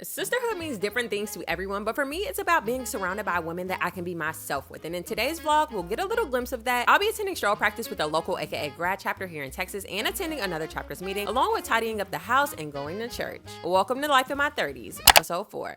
Sisterhood means different things to everyone, but for me, it's about being surrounded by women that I can be myself with. And in today's vlog, we'll get a little glimpse of that. I'll be attending Stroll practice with a local aka Grad chapter here in Texas and attending another chapter's meeting, along with tidying up the house and going to church. Welcome to Life in My 30s, episode 4.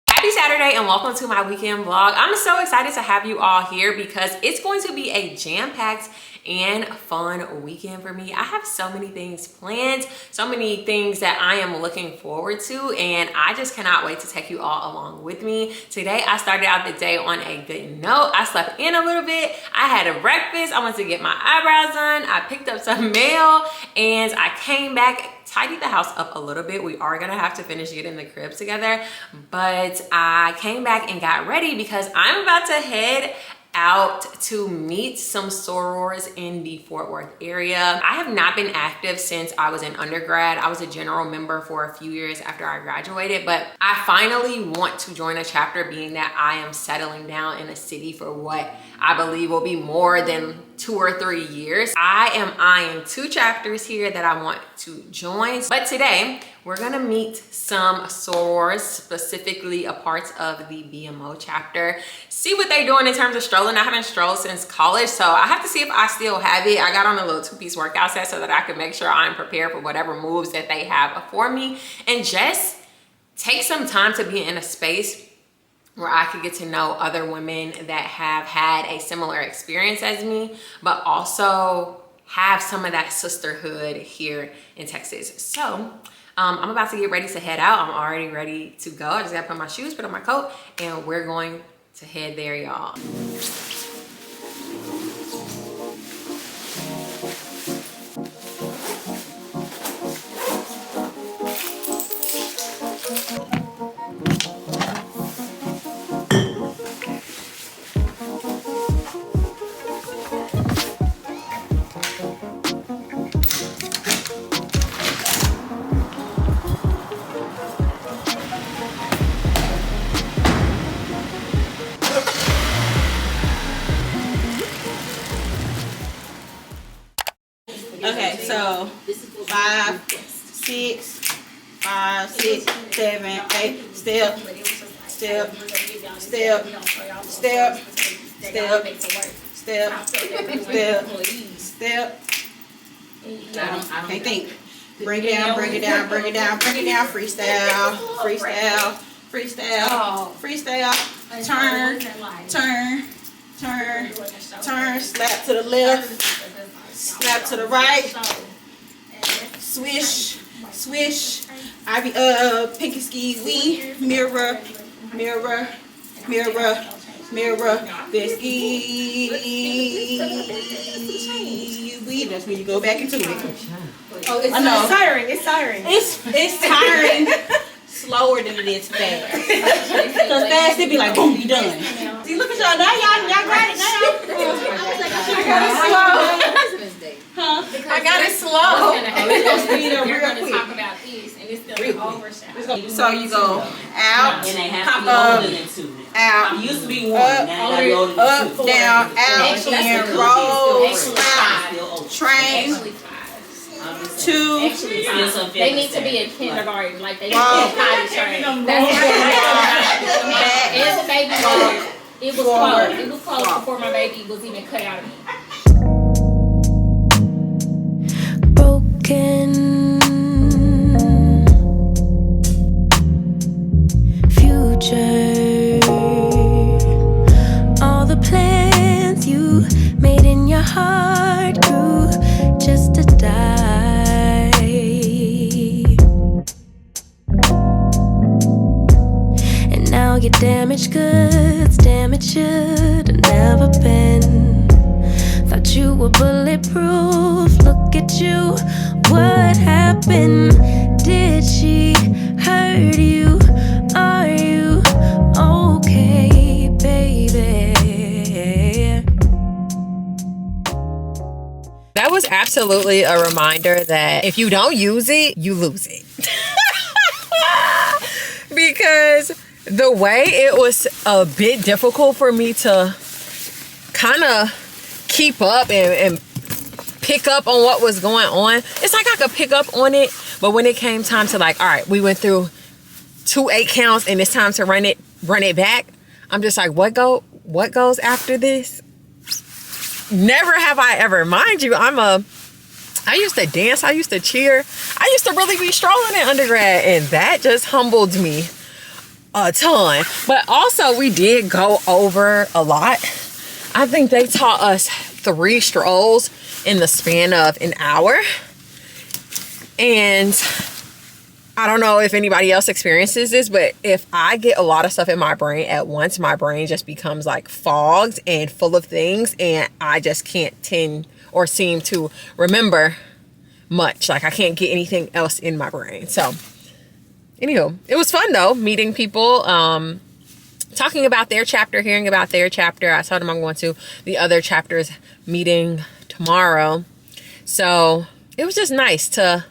Happy Saturday and welcome to my weekend vlog. I'm so excited to have you all here because it's going to be a jam-packed and fun weekend for me. I have so many things planned, so many things that I am looking forward to, and I just cannot wait to take you all along with me. Today, I started out the day on a good note. I slept in a little bit. I had a breakfast. I went to get my eyebrows done. I picked up some mail and I came back, tidied the house up a little bit. We are gonna have to finish getting the crib together, but I came back and got ready because I'm about to head out to meet some sorors in the Fort Worth area. I have not been active since I was in undergrad. I was a general member for a few years after I graduated, but I finally want to join a chapter, being that I am settling down in a city for what I believe will be more than 2 or 3 years. I am eyeing 2 chapters here that I want to join. But today, we're gonna meet some sorors, specifically a part of the BMO chapter. See what they're doing in terms of strolling. I haven't strolled since college, so I have to see if I still have it. I got on a little 2-piece workout set so that I can make sure I'm prepared for whatever moves that they have for me. And just take some time to be in a space where I could get to know other women that have had a similar experience as me, but also have some of that sisterhood here in Texas. So I'm about to get ready to head out. I'm already ready to go. I just gotta put on my shoes, put on my coat, and we're going to head there, y'all. Okay, so 5, 6, 5, 6, 7, 8, step, step, step, step, step, step, step, step. Can't think. Bring it down, bring it down, bring it down, bring it down. Freestyle, freestyle, freestyle, freestyle. Turn, turn, turn, turn. Slap to the left. Slap to the right. Swish, swish. I be pinky ski wee. Mirror, mirror, mirror, mirror. Biscuit. Wee. That's when you go back into it. Oh, it's tiring. It's tiring. It's tiring. Slower than it is fast. Because fast it be like boom, you done. See, look at y'all now. Y'all got it now. I got it slow. Huh? I got it slow. We're going to talk about this, and it's still overshadowed. So you go out, and they have pop to up, be older than 2. out, It used to be 1, up, now they got older than 2. up, down, out, and roll, slide, train, Actually 5. 2. Actually, Still some they need to be in kindergarten, like they need to be potty trained. That's as a baby, it was close. It was close before my baby was even cut out of me. Broken future, all the plans you made in your heart grew just to die. And now your damaged goods, damage should have never been. Thought you were bulletproof, look at you, what happened? Did she hurt you? Are you okay, baby? That was absolutely a reminder that if you don't use it, you lose it. Because the way it was a bit difficult for me to kind of keep up and pick up on what was going on. It's like I could pick up on it, But when it came time to like, all right, we went through 2 8 counts and it's time to run it back, I'm just like, what goes after this? Never have I ever. Mind you, I used to dance, I used to cheer, I used to really be strolling in undergrad, and that just humbled me a ton. But also we did go over a lot. I think they taught us 3 strolls in the span of an hour. And I don't know if anybody else experiences this, but if I get a lot of stuff in my brain at once, my brain just becomes like fogged and full of things, and I just can't tend or seem to remember much. Like I can't get anything else in my brain. So anywho, it was fun though, meeting people, talking about their chapter, hearing about their chapter. I told them I'm going to the other chapter's meeting tomorrow. So it was just nice to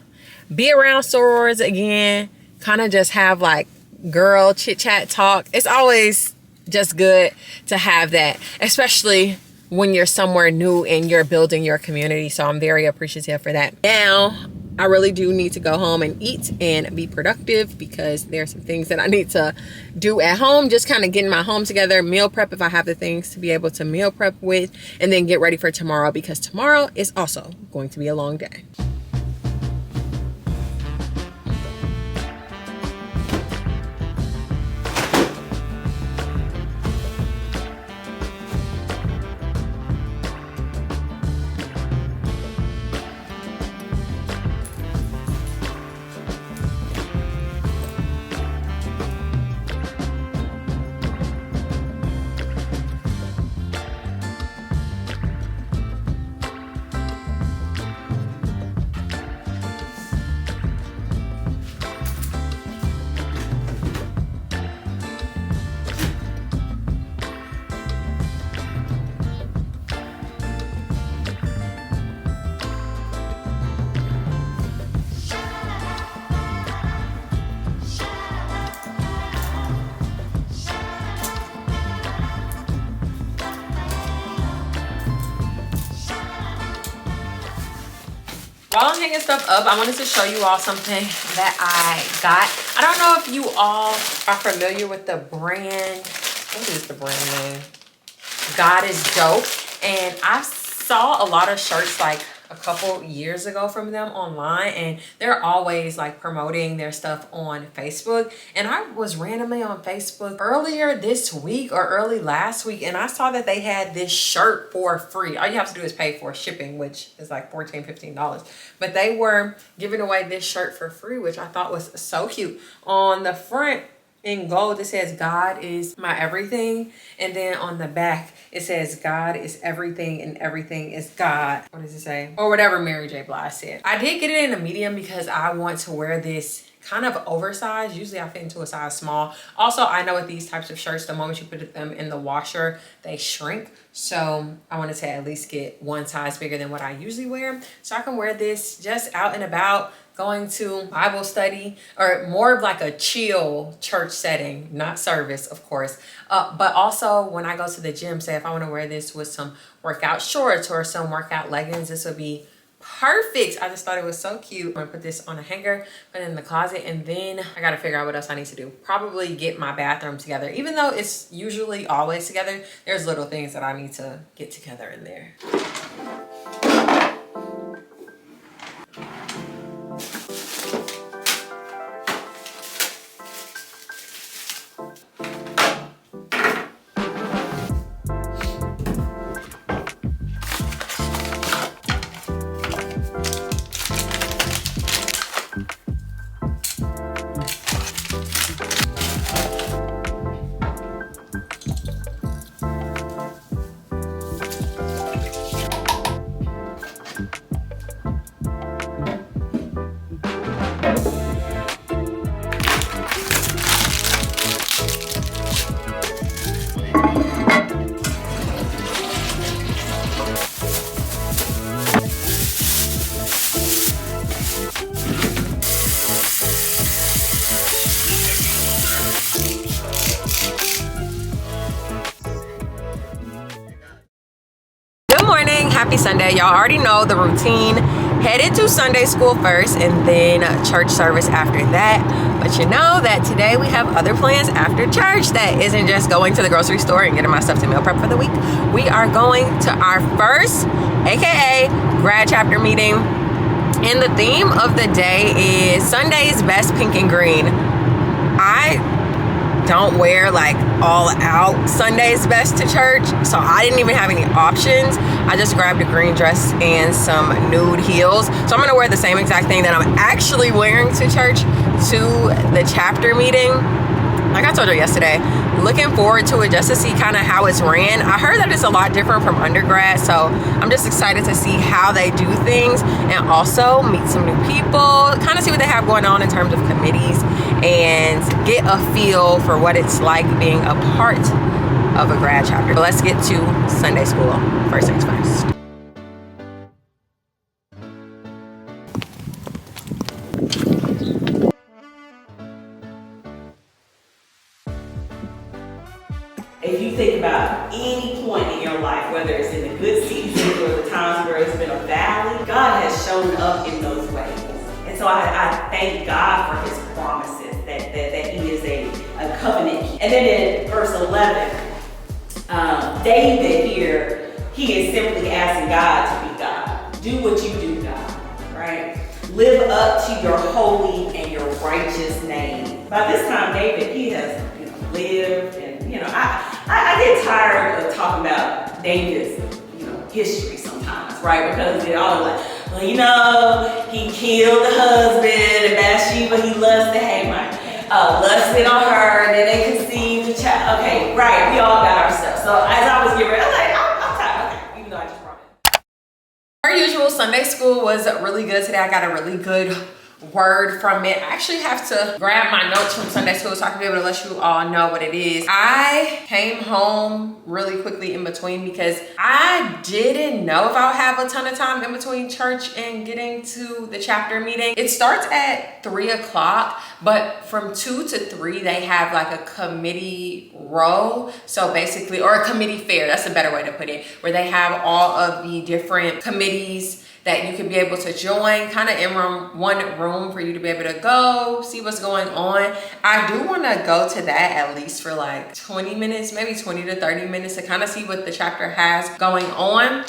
be around sorors again, kind of just have like girl chit chat talk. It's always just good to have that, especially when you're somewhere new and you're building your community. So I'm very appreciative for that. Now I really do need to go home and eat and be productive, because there's some things that I need to do at home, just kind of getting my home together, meal prep if I have the things to be able to meal prep with, and then get ready for tomorrow, because tomorrow is also going to be a long day. While I'm hanging stuff up, I wanted to show you all something that I got. I don't know if you all are familiar with the brand. What is the brand name? God is Dope. And I saw a lot of shirts like a couple years ago from them online, and they're always like promoting their stuff on Facebook. And I was randomly on Facebook earlier this week or early last week, and I saw that they had this shirt for free. All you have to do is pay for shipping, which is like $14-15. But they were giving away this shirt for free, which I thought was so cute. On the front in gold, it says God is my everything, and then on the back it says God is everything and everything is God. What does it say? Or whatever Mary J. Blige said. I did get it in a medium because I want to wear this kind of oversized. Usually I fit into a size small. Also, I know with these types of shirts, the moment you put them in the washer, they shrink. So I wanted to at least get one size bigger than what I usually wear, so I can wear this just out and about, going to Bible study, or more of like a chill church setting, not service, of course. But also when I go to the gym, say if I want to wear this with some workout shorts or some workout leggings, this would be perfect. I just thought it was so cute. I'm gonna put this on a hanger, put it in the closet, and then I gotta figure out what else I need to do. Probably get my bathroom together. Even though it's usually always together, there's little things that I need to get together in there. Happy Sunday. Y'all already know the routine. headed to Sunday school first and then church service after that. But you know that today we have other plans after church that isn't just going to the grocery store and getting my stuff to meal prep for the week. We are going to our first, aka grad chapter meeting. And the theme of the day is Sunday's best pink and green. I don't wear like all out Sunday's best to church, so I didn't even have any options. I just grabbed a green dress and some nude heels. So I'm gonna wear the same exact thing that I'm actually wearing to church to the chapter meeting. Like I told you yesterday, looking forward to it just to see kind of how it's ran. I heard that it's a lot different from undergrad, so I'm just excited to see how they do things and also meet some new people, kind of see what they have going on in terms of committees and get a feel for what it's like being a part of a grad chapter. But let's get to Sunday school. First things first. If you think about any point in your life, whether it's in the good seasons or the times where it's been a valley, God has shown up in those ways. And so I thank God for his promises, that he is a covenant. And then in verse 11, David here, he is simply asking God to be God. Do what you do, God, right? Live up to your holy and your righteous name. By this time, David, he has lived, and I get tired of talking about David's history sometimes, right? Because they're all like, well, he killed the husband and Bathsheba, he lusted, lusted on her, and then they conceived the child. Okay, right, we all got our stuff. So as I was getting ready, I was like, I'm tired, okay, even though I just brought it. Per usual, Sunday school was really good today. I got a really good word from it. I actually have to grab my notes from Sunday school so I can be able to let you all know what it is. I came home really quickly in between because I didn't know if I would have a ton of time in between church and getting to the chapter meeting. It starts at 3 o'clock, but from 2 to 3, they have like a committee row. So basically, or a committee fair, that's a better way to put it, where they have all of the different committees that you can be able to join, kind of in one room for you to be able to go, see what's going on. I do wanna go to that at least for like 20 minutes, maybe 20 to 30 minutes to kind of see what the chapter has going on.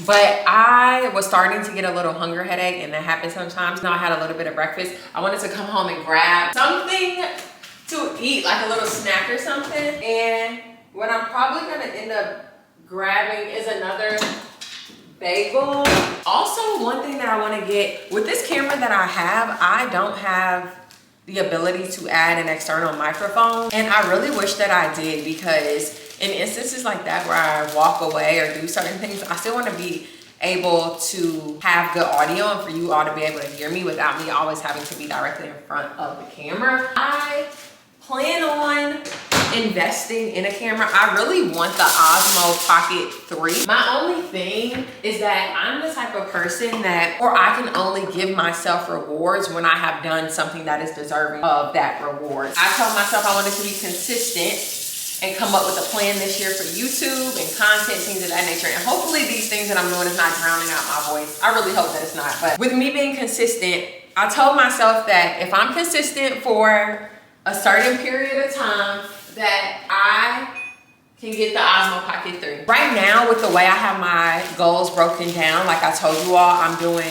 But I was starting to get a little hunger headache, and that happens sometimes. Now I had a little bit of breakfast. I wanted to come home and grab something to eat, like a little snack or something. And what I'm probably gonna end up grabbing is another bagel. Also, one thing that I want to get with this camera that I have, I don't have the ability to add an external microphone, and I really wish that I did, because in instances like that where I walk away or do certain things, I still want to be able to have good audio and for you all to be able to hear me without me always having to be directly in front of the camera. I plan on investing in a camera. I really want the Osmo Pocket 3. My only thing is that I'm the type of person that, or I can only give myself rewards when I have done something that is deserving of that reward. I told myself I wanted to be consistent and come up with a plan this year for YouTube and content, things of that nature. And hopefully these things that I'm doing is not drowning out my voice. I really hope that it's not. But with me being consistent, I told myself that if I'm consistent for a certain period of time, that I can get the Osmo Pocket 3. Right now, with the way I have my goals broken down, like I told you all, I'm doing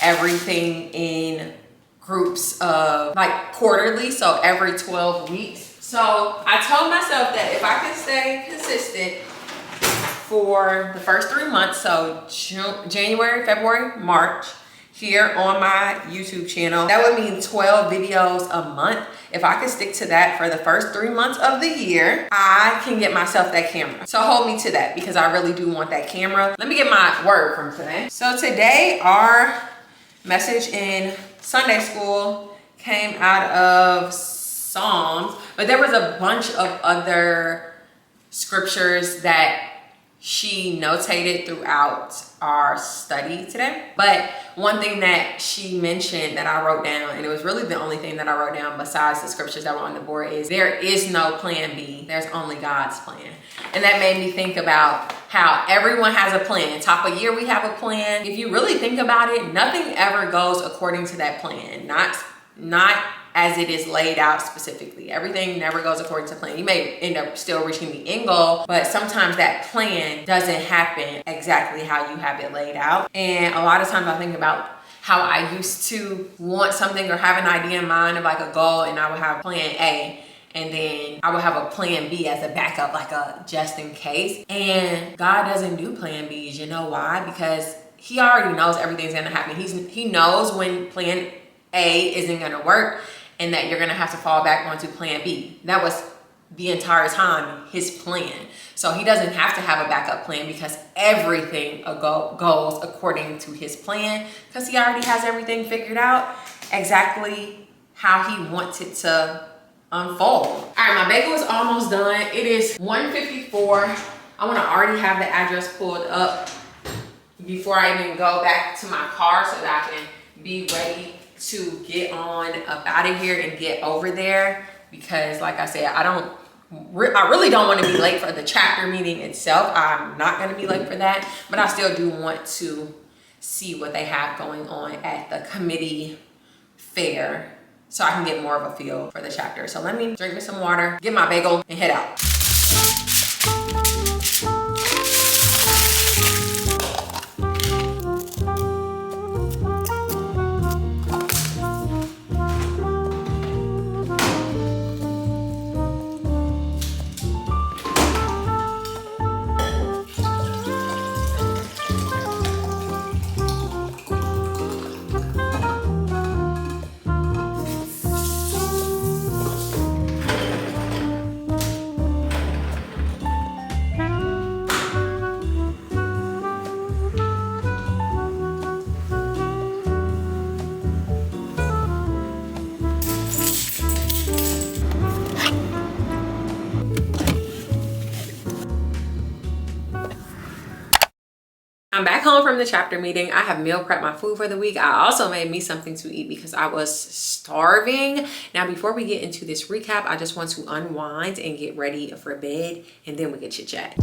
everything in groups of like quarterly, so every 12 weeks. So I told myself that if I could stay consistent for the first 3 months, so January, February, March, here on my YouTube channel, that would mean 12 videos a month. If I could stick to that for the first 3 months of the year, I can get myself that camera. So hold me to that, because I really do want that camera. Let me get my word from today. So today, our message in Sunday school came out of Psalms, but there was a bunch of other scriptures that she notated throughout our study today. But one thing that she mentioned that I wrote down, and it was really the only thing that I wrote down besides the scriptures that were on the board, is there is no plan B. There's only God's plan. And that made me think about how everyone has a plan. Top of year, we have a plan. If you really think about it, nothing ever goes according to that plan. Not as it is laid out specifically. Everything never goes according to plan. You may end up still reaching the end goal, but sometimes that plan doesn't happen exactly how you have it laid out. And a lot of times I think about how I used to want something or have an idea in mind of like a goal, and I would have plan A, and then I would have a plan B as a backup, like a just in case. And God doesn't do plan Bs. You know why? Because he already knows everything's gonna happen. He knows when plan A isn't gonna work, and that you're gonna have to fall back onto plan B. That was the entire time his plan. So he doesn't have to have a backup plan because everything goes according to his plan, because he already has everything figured out exactly how he wants it to unfold. All right, my bagel is almost done. It is 1:54. I wanna already have the address pulled up before I even go back to my car so that I can be ready to get on up out of here and get over there, because like I said, I really don't want to be late for the chapter meeting itself. I'm not going to be late for that, but I still do want to see what they have going on at the committee fair so I can get more of a feel for the chapter. So let me drink me some water, get my bagel, and head out. I'm back home from the chapter meeting. I have meal prepped my food for the week. I also made me something to eat because I was starving. Now, before we get into this recap, I just want to unwind and get ready for bed, and then we can chit chat.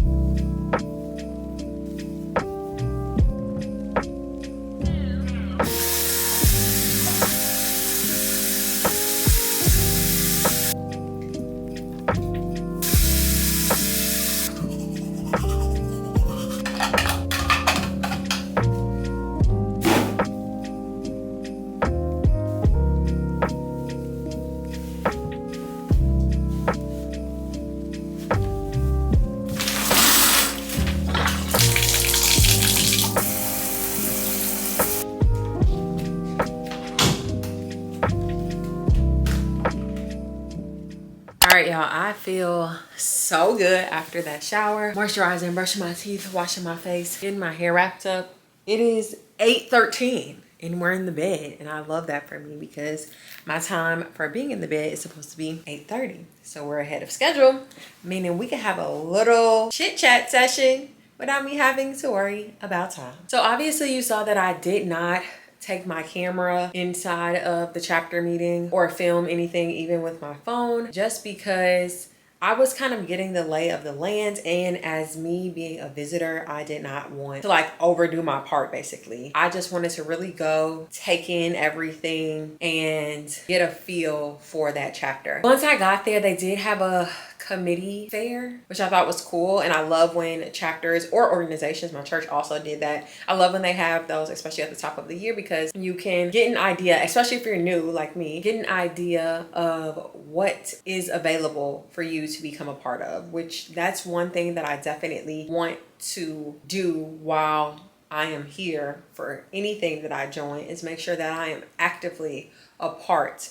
All right, y'all, I feel so good after that shower, moisturizing, brushing my teeth, washing my face, getting my hair wrapped up. It is 8:13 and we're in the bed, and I love that for me because my time for being in the bed is supposed to be 8:30. So we're ahead of schedule, meaning we can have a little chit chat session without me having to worry about time. So obviously you saw that I did not take my camera inside of the chapter meeting or film anything even with my phone, just because I was kind of getting the lay of the land, and as me being a visitor, I did not want to like overdo my part. Basically, I just wanted to really go take in everything and get a feel for that chapter. Once I got there, they did have a committee fair, which I thought was cool, and I love when chapters or organizations, my church also did that. I love when they have those, especially at the top of the year, because you can get an idea, especially if you're new like me, get an idea of what is available for you to become a part of, which that's one thing that I definitely want to do while I am here for anything that I join, is make sure that I am actively a part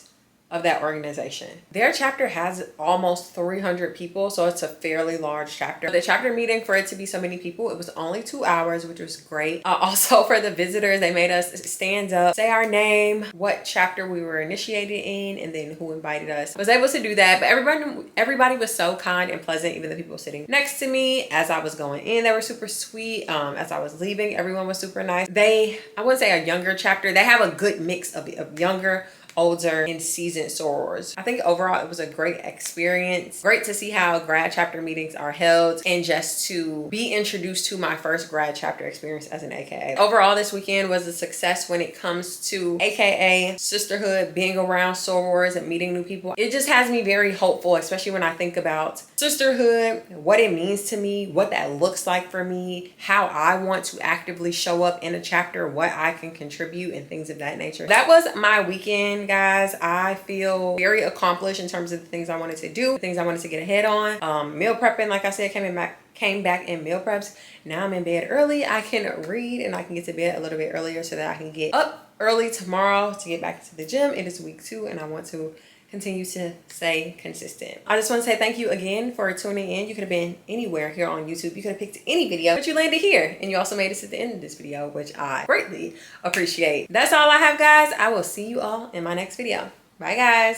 of that organization. Their chapter has almost 300 people, so it's a fairly large chapter. The chapter meeting, for it to be so many people, it was only 2 hours, which was great. Also for the visitors, they made us stand up, say our name, what chapter we were initiated in, and then who invited us. I was able to do that, but everybody was so kind and pleasant. Even the people sitting next to me as I was going in, they were super sweet. As I was leaving, everyone was super nice. I wouldn't say a younger chapter. They have a good mix of younger, older, and seasoned sorors. I think overall it was a great experience. Great to see how grad chapter meetings are held, and just to be introduced to my first grad chapter experience as an AKA. Overall, this weekend was a success when it comes to AKA sisterhood, being around sorors and meeting new people. It just has me very hopeful, especially when I think about sisterhood, what it means to me, what that looks like for me, how I want to actively show up in a chapter, what I can contribute, and things of that nature. That was my weekend, guys. I feel very accomplished in terms of the things I wanted to do, the things I wanted to get ahead on. Meal prepping, like I said, came back in meal preps. Now I'm in bed early. I can read and I can get to bed a little bit earlier so that I can get up early tomorrow to get back to the gym. It is week 2 and I want to continue to stay consistent. I just want to say thank you again for tuning in. You could have been anywhere here on YouTube. You could have picked any video, but you landed here, and you also made it to the end of this video, which I greatly appreciate. That's all I have, guys. I will see you all in my next video. Bye, guys.